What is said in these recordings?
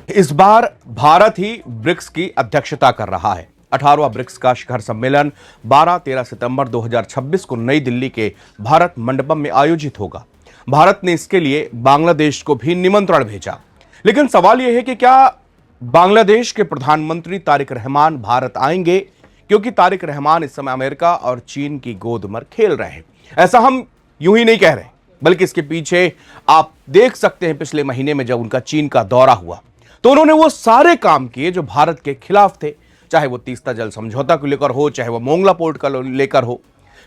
इस बार भारत ही ब्रिक्स की अध्यक्षता कर रहा है। 18वां ब्रिक्स का शिखर सम्मेलन 12-13 सितंबर 2026 को नई दिल्ली के भारत मंडपम में आयोजित होगा। भारत ने इसके लिए बांग्लादेश को भी निमंत्रण भेजा। लेकिन सवाल यह है कि क्या बांग्लादेश के प्रधानमंत्री तारिक रहमान भारत आएंगे, क्योंकि तारिक रहमान इस समय अमेरिका और चीन की गोद में खेल रहे हैं। ऐसा हम यूं ही नहीं कह रहे, बल्कि इसके पीछे आप देख सकते हैं पिछले महीने में जब उनका चीन का दौरा हुआ तो उन्होंने वो सारे काम किए जो भारत के खिलाफ थे, चाहे वो तीस्ता जल समझौता को लेकर हो, चाहे वो मोंगला पोर्ट का लेकर हो।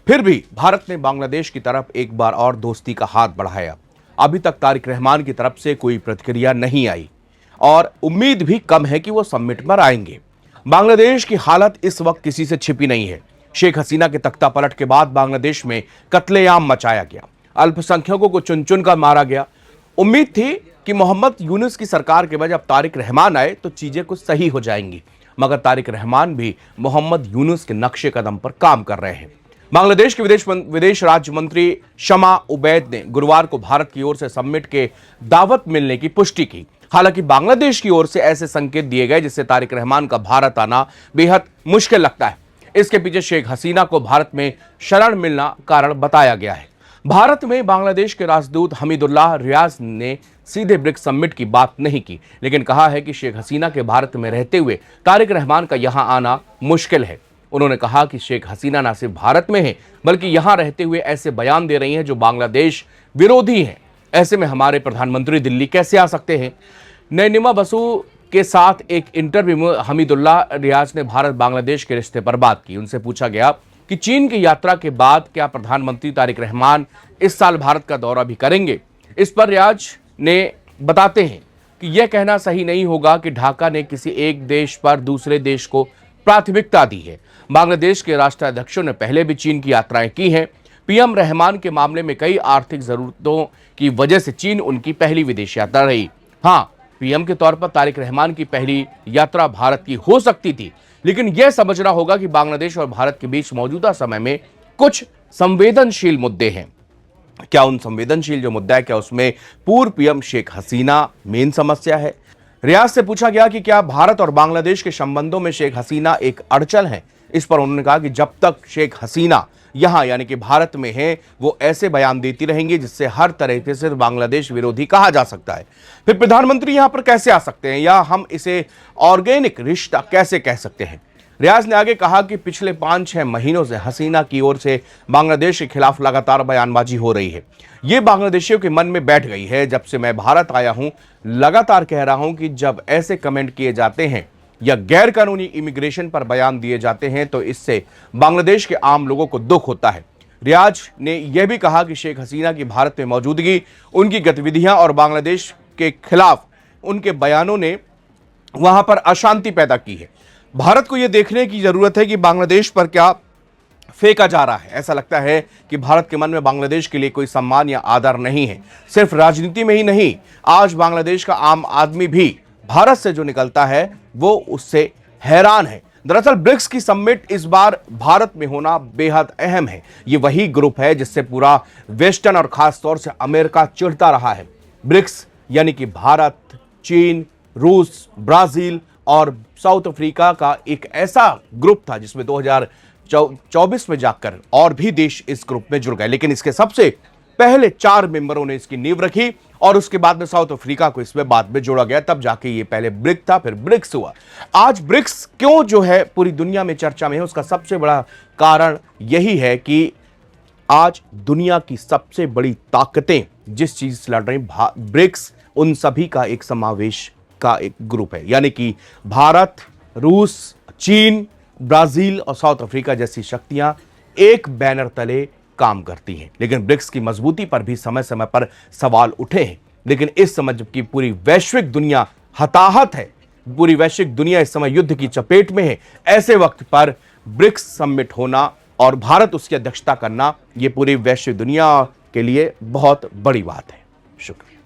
फिर भी भारत ने बांग्लादेश की तरफ एक बार और दोस्ती का हाथ बढ़ाया। अभी तक तारिक रहमान की तरफ से कोई प्रतिक्रिया नहीं आई और उम्मीद भी कम है कि वो समिट पर आएंगे। बांग्लादेश की हालत इस वक्त किसी से छिपी नहीं है। शेख हसीना के तख्ता पलट के बाद बांग्लादेश में कत्लेआम मचाया गया, अल्पसंख्यकों को चुन चुन कर मारा गया। उम्मीद थी कि मोहम्मद यूनुस की सरकार के बाद जब तारिक रहमान आए तो चीजें कुछ सही हो जाएंगी, मगर तारिक रहमान भी मोहम्मद यूनुस के नक्शे कदम पर काम कर रहे हैं। बांग्लादेश के विदेश राज्य मंत्री शमा उबैद ने गुरुवार को भारत की ओर से समिट के दावत मिलने की पुष्टि की। हालांकि बांग्लादेश की ओर से ऐसे संकेत दिए गए जिससे तारिक रहमान का भारत आना बेहद मुश्किल लगता है। इसके पीछे शेख हसीना को भारत में शरण मिलना कारण बताया गया है। भारत में बांग्लादेश के राजदूत हमीदुल्लाह रियाज ने सीधे ब्रिक्स समिट की बात नहीं की, लेकिन कहा है कि शेख हसीना के भारत में रहते हुए तारिक रहमान का यहां आना मुश्किल है। उन्होंने कहा कि शेख हसीना न सिर्फ भारत में है बल्कि यहां रहते हुए ऐसे बयान दे रही हैं जो बांग्लादेश विरोधी हैं। ऐसे में हमारे प्रधानमंत्री दिल्ली कैसे आ सकते हैं। नैनिमा बसु के साथ एक इंटरव्यू में हमीदुल्लाह रियाज ने भारत बांग्लादेश के रिश्ते पर बात की। उनसे पूछा गया कि चीन की यात्रा के बाद क्या प्रधानमंत्री तारिक रहमान इस साल भारत का दौरा भी करेंगे। इस पर रियाज ने बताते हैं कि यह कहना सही नहीं होगा कि ढाका ने किसी एक देश पर दूसरे देश को प्राथमिकता दी है। बांग्लादेश के राष्ट्राध्यक्षों ने पहले भी चीन की यात्राएं की हैं। पीएम रहमान के मामले में कई आर्थिक जरूरतों की वजह से चीन उनकी पहली विदेश यात्रा रही। हाँ, पीएम के तौर पर तारिक रहमान की पहली यात्रा भारत की हो सकती थी, लेकिन यह समझना होगा कि बांग्लादेश और भारत के बीच मौजूदा समय में कुछ संवेदनशील मुद्दे हैं। क्या उन संवेदनशील जो मुद्दा है, क्या उसमें पूर्व पीएम शेख हसीना मेन समस्या है। रियाज से पूछा गया कि क्या भारत और बांग्लादेश के संबंधों में शेख हसीना एक अड़चन है। इस पर उन्होंने कहा कि जब तक शेख हसीना यहां यानी कि भारत में है वो ऐसे बयान देती रहेंगी जिससे हर तरह से बांग्लादेश विरोधी कहा जा सकता है। फिर प्रधानमंत्री यहां पर कैसे आ सकते हैं, या हम इसे ऑर्गेनिक रिश्ता कैसे कह सकते हैं। रियाज ने आगे कहा कि पिछले 5-6 महीनों से हसीना की ओर से बांग्लादेश के खिलाफ लगातार बयानबाजी हो रही है। ये बांग्लादेशियों के मन में बैठ गई है। जब से मैं भारत आया हूं लगातार कह रहा हूं कि जब ऐसे कमेंट किए जाते हैं या गैर कानूनी इमिग्रेशन पर बयान दिए जाते हैं तो इससे बांग्लादेश के आम लोगों को दुख होता है। रियाज ने यह भी कहा कि शेख हसीना की भारत में मौजूदगी, उनकी गतिविधियां और बांग्लादेश के खिलाफ उनके बयानों ने वहां पर अशांति पैदा की है। भारत को यह देखने की जरूरत है कि बांग्लादेश पर क्या फेंका जा रहा है। ऐसा लगता है कि भारत के मन में बांग्लादेश के लिए कोई सम्मान या आदर नहीं है। सिर्फ राजनीति में ही नहीं, आज बांग्लादेश का आम आदमी भी भारत से जो निकलता है वो उससे हैरान है। दरअसल ब्रिक्स की समिट इस बार भारत में होना बेहद अहम है। ये वही ग्रुप है जिससे पूरा वेस्टर्न और खास तौर से अमेरिका चिढ़ता रहा है। ब्रिक्स यानी कि भारत, चीन, रूस, ब्राजील और साउथ अफ्रीका का एक ऐसा ग्रुप था जिसमें 2024 में जाकर और भी देश इस ग्रुप में जुड़ गए, लेकिन इसके सबसे पहले 4 मेंबरों ने इसकी नींव रखी और उसके बाद में साउथ अफ्रीका को इसमें बाद में जोड़ा गया। तब जाके ये पहले ब्रिक था, फिर ब्रिक्स हुआ। आज ब्रिक्स क्यों जो है पूरी दुनिया में चर्चा में है, उसका सबसे बड़ा कारण यही है कि आज दुनिया की सबसे बड़ी ताकतें जिस चीज से लड़ रही, ब्रिक्स उन सभी का एक समावेश का एक ग्रुप है। यानी कि भारत, रूस, चीन, ब्राजील और साउथ अफ्रीका जैसी शक्तियां एक बैनर तले काम करती हैं। लेकिन ब्रिक्स की मजबूती पर भी समय समय पर सवाल उठे हैं। लेकिन इस समय जबकि पूरी वैश्विक दुनिया हताहत है, पूरी वैश्विक दुनिया इस समय युद्ध की चपेट में है, ऐसे वक्त पर ब्रिक्स समिट होना और भारत उसकी अध्यक्षता करना, यह पूरी वैश्विक दुनिया के लिए बहुत बड़ी बात है। शुक्रिया।